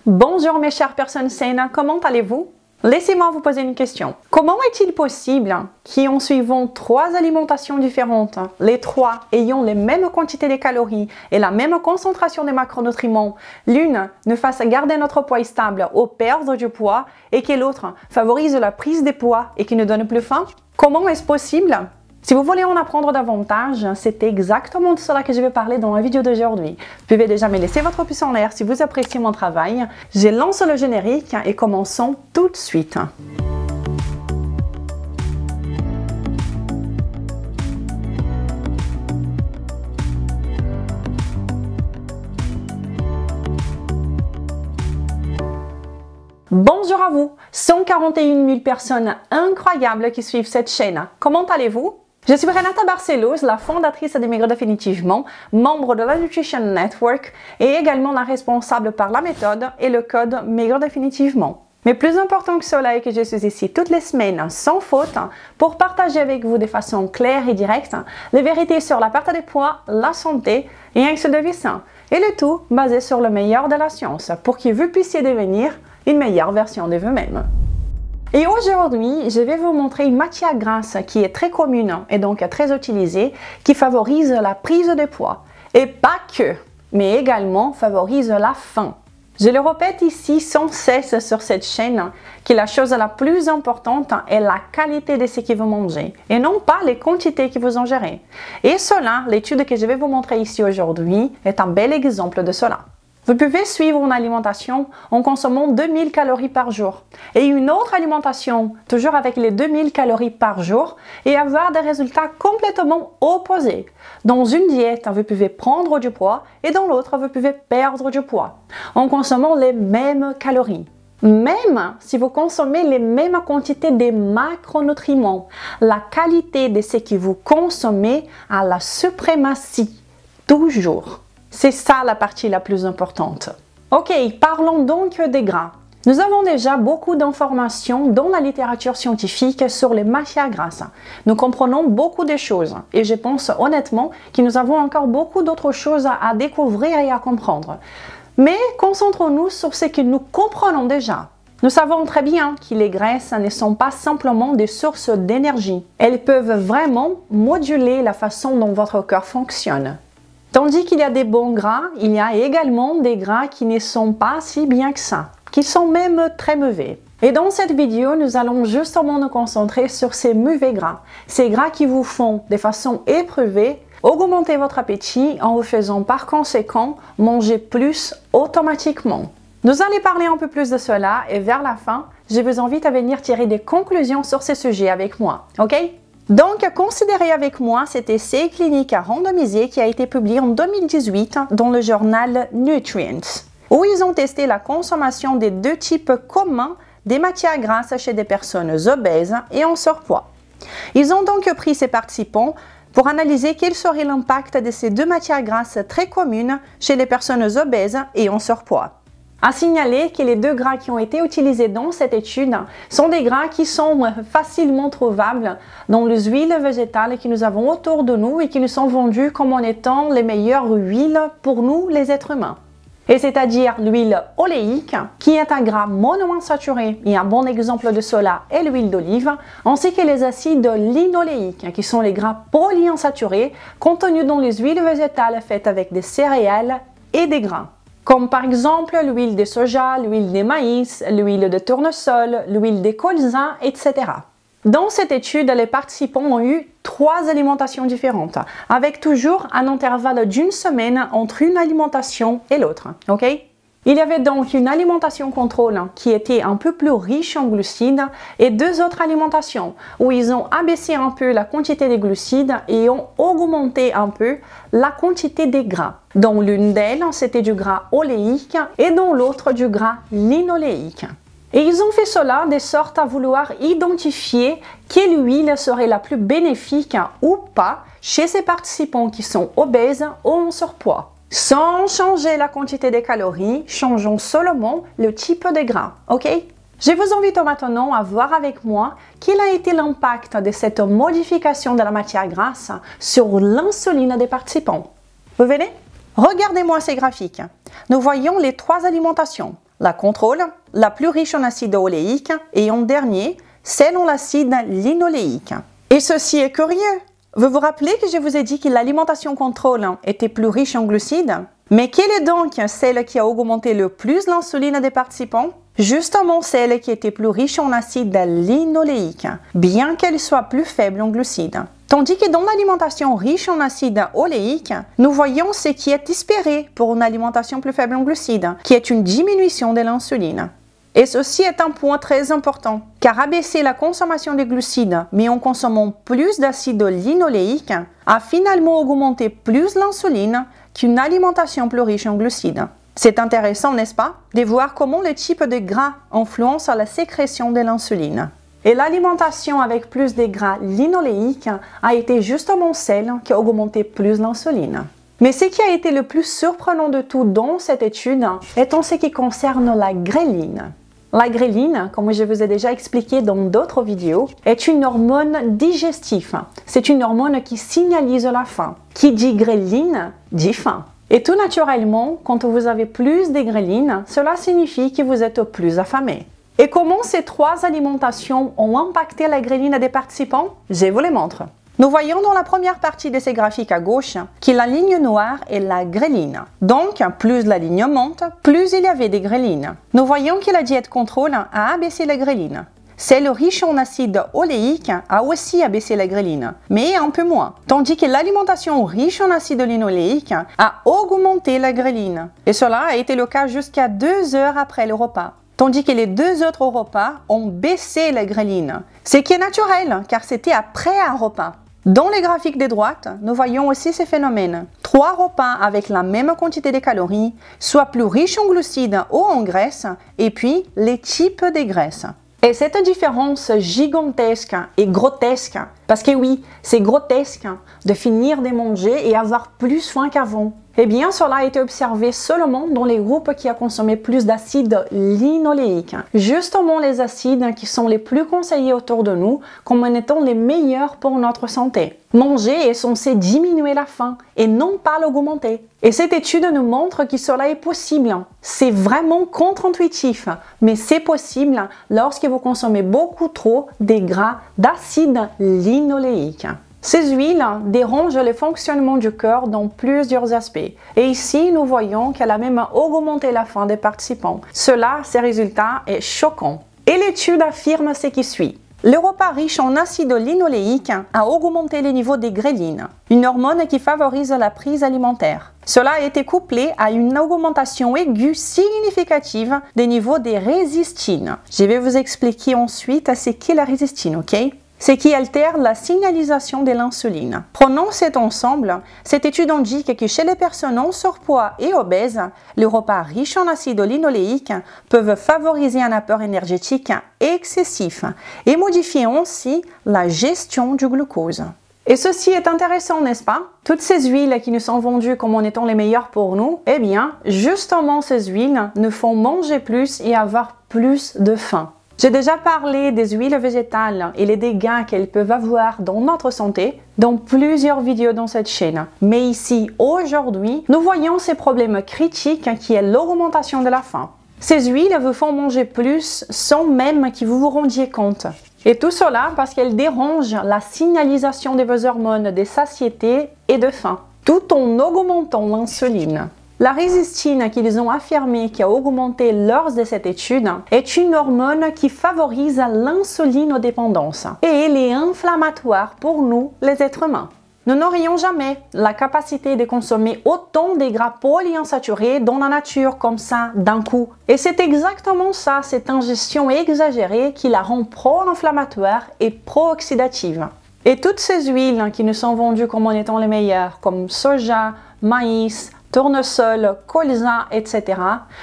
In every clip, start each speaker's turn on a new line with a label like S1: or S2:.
S1: Bonjour mes chères personnes saines, comment allez-vous? Laissez-moi vous poser une question. Comment est-il possible qu'en suivant 3 alimentations différentes, les 3 ayant les mêmes quantités de calories et la même concentration de macronutriments, l'une nous fasse garder notre poids stable ou perdre du poids et que l'autre favorise la prise de poids et qui ne donne plus faim? Comment est-ce possible? Si vous voulez en apprendre davantage, c'est exactement de cela que je vais parler dans la vidéo d'aujourd'hui. Vous pouvez déjà me laisser votre pouce en l'air si vous appréciez mon travail. Je lance le générique et commençons tout de suite. Bonjour à vous, 141 000 personnes incroyables qui suivent cette chaîne. Comment allez-vous? Je suis Renata Barcelos, la fondatrice de Maigre Définitivement, membre de la Nutrition Network et également la responsable par la méthode et le code Maigre Définitivement. Mais plus important que cela est que je suis ici toutes les semaines sans faute pour partager avec vous de façon claire et directe les vérités sur la perte de poids, la santé et un style de vie sain. Et le tout basé sur le meilleur de la science pour que vous puissiez devenir une meilleure version de vous-même. Et aujourd'hui, je vais vous montrer une matière grasse qui est très commune et donc très utilisée, qui favorise la prise de poids. Et pas que, mais également favorise la faim. Je le répète ici sans cesse sur cette chaîne que la chose la plus importante est la qualité de ce que vous mangez et non pas les quantités que vous en gérez. Et cela, l'étude que je vais vous montrer ici aujourd'hui est un bel exemple de cela. Vous pouvez suivre une alimentation en consommant 2000 calories par jour et une autre alimentation, toujours avec les 2000 calories par jour, et avoir des résultats complètement opposés. Dans une diète, vous pouvez prendre du poids et dans l'autre, vous pouvez perdre du poids en consommant les mêmes calories. Même si vous consommez les mêmes quantités de macronutriments, la qualité de ce que vous consommez a la suprématie, toujours. C'est ça la partie la plus importante. Ok, parlons donc des gras. Nous avons déjà beaucoup d'informations dans la littérature scientifique sur les matières grasses. Nous comprenons beaucoup de choses et je pense honnêtement que nous avons encore beaucoup d'autres choses à découvrir et à comprendre. Mais concentrons-nous sur ce que nous comprenons déjà. Nous savons très bien que les graisses ne sont pas simplement des sources d'énergie. Elles peuvent vraiment moduler la façon dont votre corps fonctionne. Tandis qu'il y a des bons gras, il y a également des gras qui ne sont pas si bien que ça, qui sont même très mauvais. Et dans cette vidéo, nous allons justement nous concentrer sur ces mauvais gras, ces gras qui vous font de façon éprouvée augmenter votre appétit en vous faisant par conséquent manger plus automatiquement. Nous allons parler un peu plus de cela et vers la fin, je vous invite à venir tirer des conclusions sur ce sujet avec moi, ok? Donc, considérez avec moi cet essai clinique randomisé qui a été publié en 2018 dans le journal Nutrients, où ils ont testé la consommation des 2 types communs des matières grasses chez des personnes obèses et en surpoids. Ils ont donc pris ces participants pour analyser quel serait l'impact de ces 2 matières grasses très communes chez les personnes obèses et en surpoids. À signaler que les 2 gras qui ont été utilisés dans cette étude sont des gras qui sont facilement trouvables dans les huiles végétales que nous avons autour de nous et qui nous sont vendues comme en étant les meilleures huiles pour nous, les êtres humains. Et c'est-à-dire l'huile oléique, qui est un gras monoinsaturé, et un bon exemple de cela est l'huile d'olive, ainsi que les acides linoléiques, qui sont les gras polyinsaturés contenus dans les huiles végétales faites avec des céréales et des grains. Comme par exemple l'huile de soja, l'huile de maïs, l'huile de tournesol, l'huile de colza, etc. Dans cette étude, les participants ont eu 3 alimentations différentes, avec toujours un intervalle d'une semaine entre une alimentation et l'autre. Ok? Il y avait donc une alimentation contrôle qui était un peu plus riche en glucides et 2 autres alimentations où ils ont abaissé un peu la quantité de glucides et ont augmenté un peu la quantité des gras. Dans l'une d'elles, c'était du gras oléique et dans l'autre du gras linoléique. Et ils ont fait cela de sorte à vouloir identifier quelle huile serait la plus bénéfique ou pas chez ces participants qui sont obèses ou en surpoids. Sans changer la quantité de calories, changeons seulement le type de gras, ok? Je vous invite maintenant à voir avec moi quel a été l'impact de cette modification de la matière grasse sur l'insuline des participants. Vous venez? Regardez-moi ces graphiques. Nous voyons les 3 alimentations la contrôle, la plus riche en acide oléique et en dernier, celle en acide linoléique. Et ceci est curieux. Vous vous rappelez que je vous ai dit que l'alimentation contrôle était plus riche en glucides? Mais quelle est donc celle qui a augmenté le plus l'insuline des participants? Justement celle qui était plus riche en acide linoléique, bien qu'elle soit plus faible en glucides. Tandis que dans l'alimentation riche en acide oléique, nous voyons ce qui est espéré pour une alimentation plus faible en glucides, qui est une diminution de l'insuline. Et ceci est un point très important, car abaisser la consommation de glucides, mais en consommant plus d'acide linoléique, a finalement augmenté plus l'insuline qu'une alimentation plus riche en glucides. C'est intéressant, n'est-ce pas, de voir comment le type de gras influence la sécrétion de l'insuline. Et l'alimentation avec plus de gras linoléiques a été justement celle qui a augmenté plus l'insuline. Mais ce qui a été le plus surprenant de tout dans cette étude est en ce qui concerne la gréline. La gréline, comme je vous ai déjà expliqué dans d'autres vidéos, est une hormone digestive. C'est une hormone qui signalise la faim. Qui dit gréline, dit faim. Et tout naturellement, quand vous avez plus de gréline, cela signifie que vous êtes plus affamé. Et comment ces trois alimentations ont impacté la gréline des participants? Je vous les montre. Nous voyons dans la première partie de ces graphiques à gauche que la ligne noire est la gréline. Donc, plus la ligne monte, plus il y avait des grélines. Nous voyons que la diète contrôle a abaissé la gréline. Celle riche en acide oléique a aussi abaissé la gréline, mais un peu moins. Tandis que l'alimentation riche en acide linoléique a augmenté la gréline. Et cela a été le cas jusqu'à 2 heures après le repas. Tandis que les 2 autres repas ont baissé la gréline. Ce qui est naturel, car c'était après un repas. Dans les graphiques de droite, nous voyons aussi ces phénomènes. 3 repas avec la même quantité de calories, soit plus riches en glucides ou en graisses, et puis les types de graisses. Et cette différence gigantesque et grotesque, parce que oui, c'est grotesque de finir de manger et avoir plus faim qu'avant. Eh bien, cela a été observé seulement dans les groupes qui ont consommé plus d'acide linoléique. Justement les acides qui sont les plus conseillés autour de nous comme étant les meilleurs pour notre santé. Manger est censé diminuer la faim et non pas l'augmenter. Et cette étude nous montre que cela est possible. C'est vraiment contre-intuitif, mais c'est possible lorsque vous consommez beaucoup trop des gras d'acide linoléique. Ces huiles dérangent le fonctionnement du cœur dans plusieurs aspects. Et ici, nous voyons qu'elle a même augmenté la faim des participants. Cela, ces résultats, est choquant. Et l'étude affirme ce qui suit. Le repas riche en acide linoléique a augmenté les niveaux des grélines, une hormone qui favorise la prise alimentaire. Cela a été couplé à une augmentation aiguë significative des niveaux des résistines. Je vais vous expliquer ensuite ce qu'est la résistine, ok? Ce qui altère la signalisation de l'insuline. Prenons cet ensemble, cette étude indique que chez les personnes en surpoids et obèses, les repas riches en acide linoléique peuvent favoriser un apport énergétique excessif et modifier ainsi la gestion du glucose. Et ceci est intéressant, n'est-ce pas? Toutes ces huiles qui nous sont vendues comme en étant les meilleures pour nous, eh bien, justement ces huiles nous font manger plus et avoir plus de faim. J'ai déjà parlé des huiles végétales et les dégâts qu'elles peuvent avoir dans notre santé dans plusieurs vidéos dans cette chaîne. Mais ici, aujourd'hui, nous voyons ces problèmes critiques qui est l'augmentation de la faim. Ces huiles vous font manger plus sans même que vous vous rendiez compte. Et tout cela parce qu'elles dérangent la signalisation de vos hormones de satiété et de faim, tout en augmentant l'insuline. La résistine qu'ils ont affirmé qui a augmenté lors de cette étude est une hormone qui favorise l'insulinodépendance et elle est inflammatoire pour nous, les êtres humains. Nous n'aurions jamais la capacité de consommer autant de gras polyinsaturés dans la nature comme ça d'un coup. Et c'est exactement ça, cette ingestion exagérée qui la rend pro-inflammatoire et pro-oxydative. Et toutes ces huiles qui nous sont vendues comme en étant les meilleures, comme soja, maïs, tournesol, colza, etc.,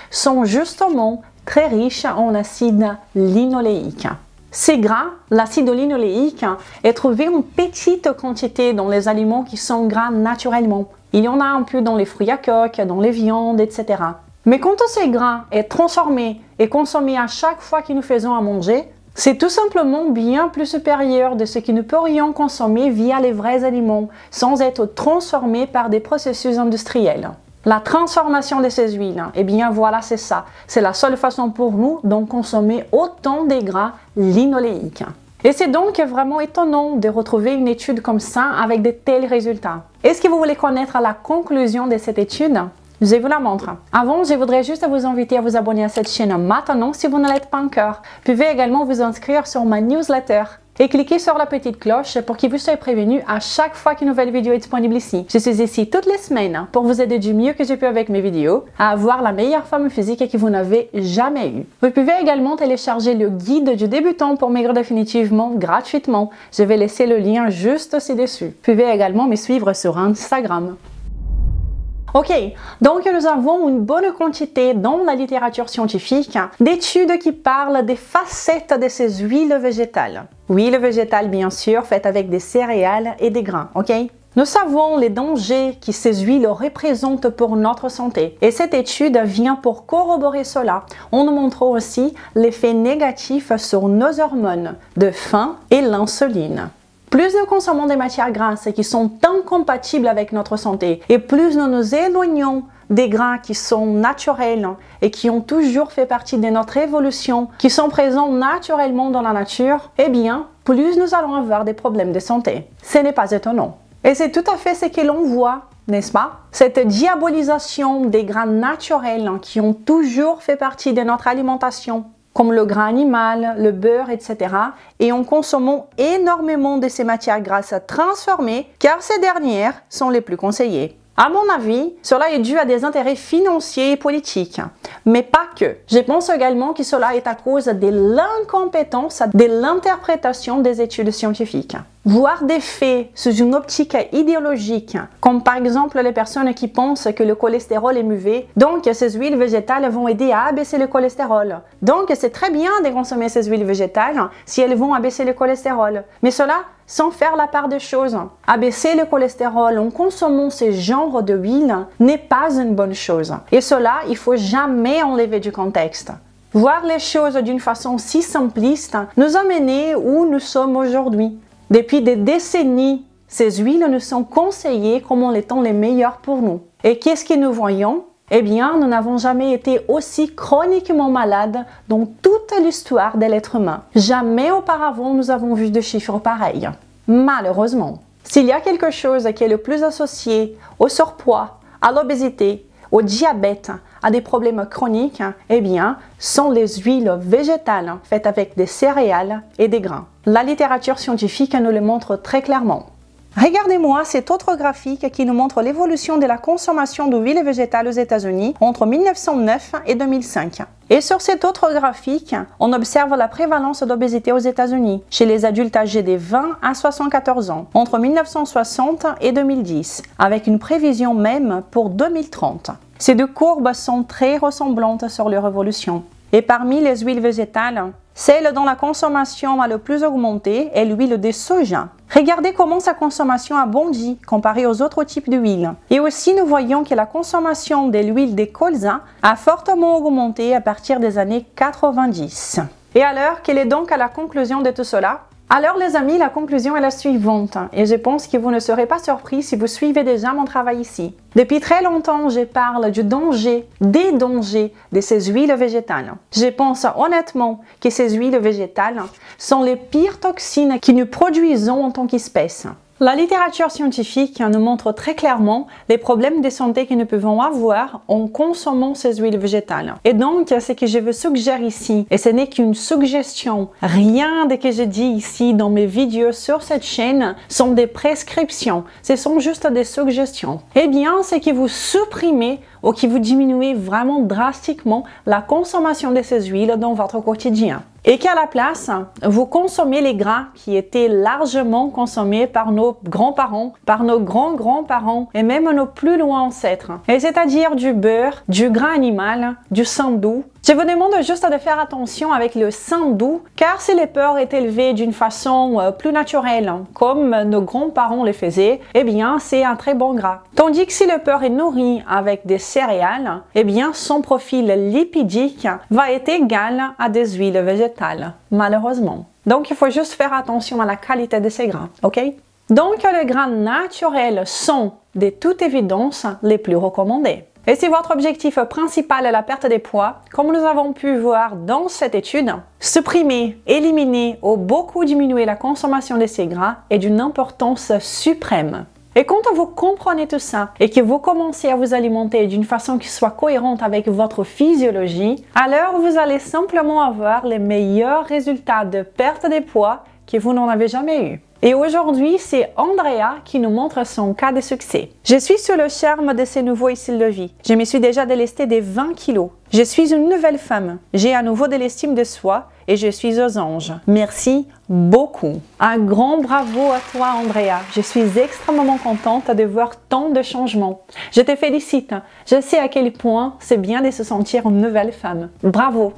S1: sont justement très riches en acide linoléique. Ces gras, l'acide linoléique, est trouvé en petite quantité dans les aliments qui sont gras naturellement. Il y en a un peu dans les fruits à coque, dans les viandes, etc. Mais quand ces gras est transformé et consommé à chaque fois que nous faisons à manger, c'est tout simplement bien plus supérieur de ce que nous pourrions consommer via les vrais aliments, sans être transformés par des processus industriels. La transformation de ces huiles, eh bien voilà, c'est ça. C'est la seule façon pour nous d'en consommer autant de gras linoléiques. Et c'est donc vraiment étonnant de retrouver une étude comme ça avec de tels résultats. Est-ce que vous voulez connaître la conclusion de cette étude? Je vous la montre. Avant, je voudrais juste vous inviter à vous abonner à cette chaîne maintenant si vous ne l'êtes pas encore. Vous pouvez également vous inscrire sur ma newsletter et cliquez sur la petite cloche pour que vous soyez prévenu à chaque fois qu'une nouvelle vidéo est disponible ici. Je suis ici toutes les semaines pour vous aider du mieux que je peux avec mes vidéos à avoir la meilleure forme physique que vous n'avez jamais eue. Vous pouvez également télécharger le guide du débutant pour maigrir définitivement gratuitement. Je vais laisser le lien juste ci-dessus. Vous pouvez également me suivre sur Instagram. Ok, donc nous avons une bonne quantité dans la littérature scientifique d'études qui parlent des facettes de ces huiles végétales. Huiles végétales bien sûr, faites avec des céréales et des grains, ok? Nous savons les dangers que ces huiles représentent pour notre santé et cette étude vient pour corroborer cela en nous montrant aussi l'effet négatif sur nos hormones de faim et l'insuline. Plus nous consommons des matières grasses qui sont incompatibles avec notre santé et plus nous nous éloignons des gras qui sont naturels et qui ont toujours fait partie de notre évolution, qui sont présents naturellement dans la nature, eh bien, plus nous allons avoir des problèmes de santé. Ce n'est pas étonnant. Et c'est tout à fait ce que l'on voit, n'est-ce pas? Cette diabolisation des gras naturels qui ont toujours fait partie de notre alimentation, comme le gras animal, le beurre, etc. Et en consommant énormément de ces matières grasses transformées, car ces dernières sont les plus conseillées. À mon avis, cela est dû à des intérêts financiers et politiques, mais pas que. Je pense également que cela est à cause de l'incompétence de l'interprétation des études scientifiques. Voir des faits sous une optique idéologique, comme par exemple les personnes qui pensent que le cholestérol est mauvais, donc ces huiles végétales vont aider à abaisser le cholestérol. Donc c'est très bien de consommer ces huiles végétales si elles vont abaisser le cholestérol. Mais cela sans faire la part des choses. Abaisser le cholestérol en consommant ce genre de huile n'est pas une bonne chose. Et cela, il faut jamais enlever du contexte. Voir les choses d'une façon si simpliste nous a menés où nous sommes aujourd'hui. Depuis des décennies, ces huiles nous sont conseillées comme étant les meilleures pour nous. Et qu'est-ce que nous voyons? Eh bien, nous n'avons jamais été aussi chroniquement malades dans toute l'histoire de l'être humain. Jamais auparavant nous avons vu de chiffres pareils. Malheureusement, s'il y a quelque chose qui est le plus associé au surpoids, à l'obésité, au diabète, à des problèmes chroniques, eh bien, sont les huiles végétales faites avec des céréales et des grains. La littérature scientifique nous le montre très clairement. Regardez-moi cet autre graphique qui nous montre l'évolution de la consommation d'huile végétale aux États-Unis entre 1909 et 2005. Et sur cet autre graphique, on observe la prévalence d'obésité aux États-Unis chez les adultes âgés de 20 à 74 ans entre 1960 et 2010, avec une prévision même pour 2030. Ces deux courbes sont très ressemblantes sur leur évolution. Et parmi les huiles végétales, celle dont la consommation a le plus augmenté est l'huile de soja. Regardez comment sa consommation a bondi comparé aux autres types d'huile. Et aussi, nous voyons que la consommation de l'huile de colza a fortement augmenté à partir des années 90. Et alors, quelle est donc la conclusion de tout cela? Alors les amis, la conclusion est la suivante, et je pense que vous ne serez pas surpris si vous suivez déjà mon travail ici. Depuis très longtemps, je parle du danger, des dangers de ces huiles végétales. Je pense honnêtement que ces huiles végétales sont les pires toxines que nous produisons en tant qu'espèce. La littérature scientifique nous montre très clairement les problèmes de santé que nous pouvons avoir en consommant ces huiles végétales. Et donc, ce que je veux suggérer ici, et ce n'est qu'une suggestion, rien de ce que je dis ici dans mes vidéos sur cette chaîne sont des prescriptions, ce sont juste des suggestions. Eh bien, c'est que vous supprimez ou que vous diminuez vraiment drastiquement la consommation de ces huiles dans votre quotidien. Et qu'à la place, vous consommez les gras qui étaient largement consommés par nos grands-parents, par nos grands-grands-parents et même nos plus loin ancêtres. Et c'est-à-dire du beurre, du gras animal, du sang doux. Je vous demande juste de faire attention avec le sang doux, car si le beurre est élevé d'une façon plus naturelle, comme nos grands-parents le faisaient, eh bien c'est un très bon gras. Tandis que si le beurre est nourri avec des céréales, eh bien son profil lipidique va être égal à des huiles végétales, malheureusement. Donc il faut juste faire attention à la qualité de ces gras, ok? Donc les gras naturels sont de toute évidence les plus recommandés. Et si votre objectif principal est la perte des poids, comme nous avons pu voir dans cette étude, supprimer, éliminer ou beaucoup diminuer la consommation de ces gras est d'une importance suprême. Et quand vous comprenez tout ça et que vous commencez à vous alimenter d'une façon qui soit cohérente avec votre physiologie, alors vous allez simplement avoir les meilleurs résultats de perte des poids que vous n'en avez jamais eu. Et aujourd'hui, c'est Andrea qui nous montre son cas de succès. Je suis sous le charme de ce nouveau style de vie. Je me suis déjà délestée des 20 kilos. Je suis une nouvelle femme. J'ai à nouveau de l'estime de soi et je suis aux anges. Merci beaucoup. Un grand bravo à toi, Andrea. Je suis extrêmement contente de voir tant de changements. Je te félicite. Je sais à quel point c'est bien de se sentir une nouvelle femme. Bravo.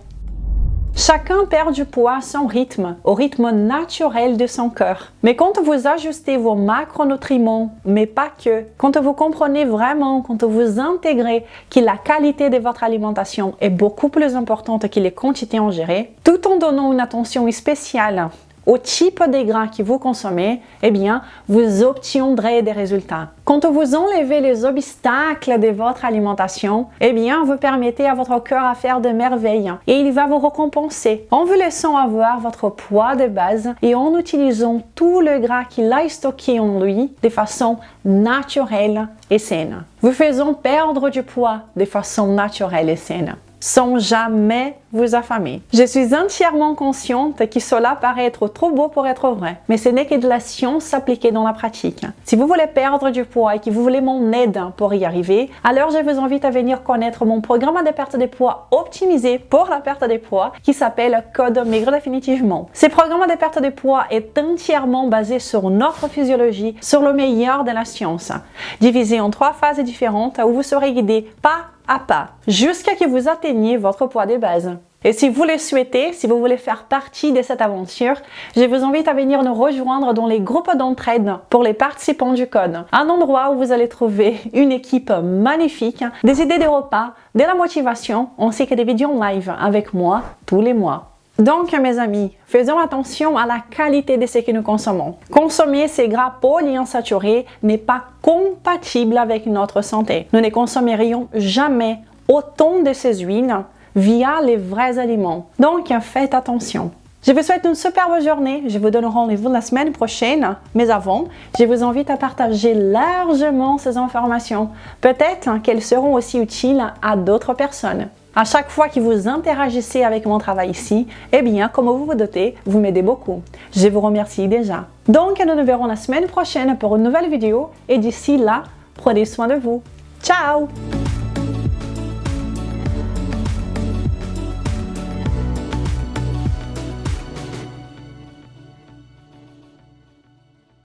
S1: Chacun perd du poids à son rythme, au rythme naturel de son cœur. Mais quand vous ajustez vos macronutriments, mais pas que, quand vous comprenez vraiment, quand vous intégrez que la qualité de votre alimentation est beaucoup plus importante que les quantités ingérées, tout en donnant une attention spéciale au type de gras que vous consommez, eh bien, vous obtiendrez des résultats. Quand vous enlevez les obstacles de votre alimentation, eh bien, vous permettez à votre cœur à faire de merveilles et il va vous récompenser en vous laissant avoir votre poids de base et en utilisant tout le gras qu'il a stocké en lui de façon naturelle et saine. Vous faisons perdre du poids de façon naturelle et saine, sans jamais vous affamer. Je suis entièrement consciente que cela paraît être trop beau pour être vrai, mais ce n'est que de la science appliquée dans la pratique. Si vous voulez perdre du poids et que vous voulez mon aide pour y arriver, alors je vous invite à venir connaître mon programme de perte de poids optimisé pour la perte de poids qui s'appelle Code Maigre Définitivement. Ce programme de perte de poids est entièrement basé sur notre physiologie, sur le meilleur de la science, divisé en 3 phases différentes où vous serez guidé pas à pas, jusqu'à ce que vous atteigniez votre poids de base. Et si vous le souhaitez, si vous voulez faire partie de cette aventure, je vous invite à venir nous rejoindre dans les groupes d'entraide pour les participants du code. Un endroit où vous allez trouver une équipe magnifique, des idées de repas, de la motivation, ainsi que des vidéos en live avec moi tous les mois. Donc, mes amis, faisons attention à la qualité de ce que nous consommons. Consommer ces gras polyinsaturés n'est pas compatible avec notre santé. Nous ne consommerions jamais autant de ces huiles via les vrais aliments. Donc, faites attention. Je vous souhaite une superbe journée. Je vous donne rendez-vous la semaine prochaine. Mais avant, je vous invite à partager largement ces informations. Peut-être qu'elles seront aussi utiles à d'autres personnes. À chaque fois que vous interagissez avec mon travail ici, eh bien, comme vous vous doutez, vous m'aidez beaucoup. Je vous remercie déjà. Donc, nous nous verrons la semaine prochaine pour une nouvelle vidéo et d'ici là, prenez soin de vous. Ciao!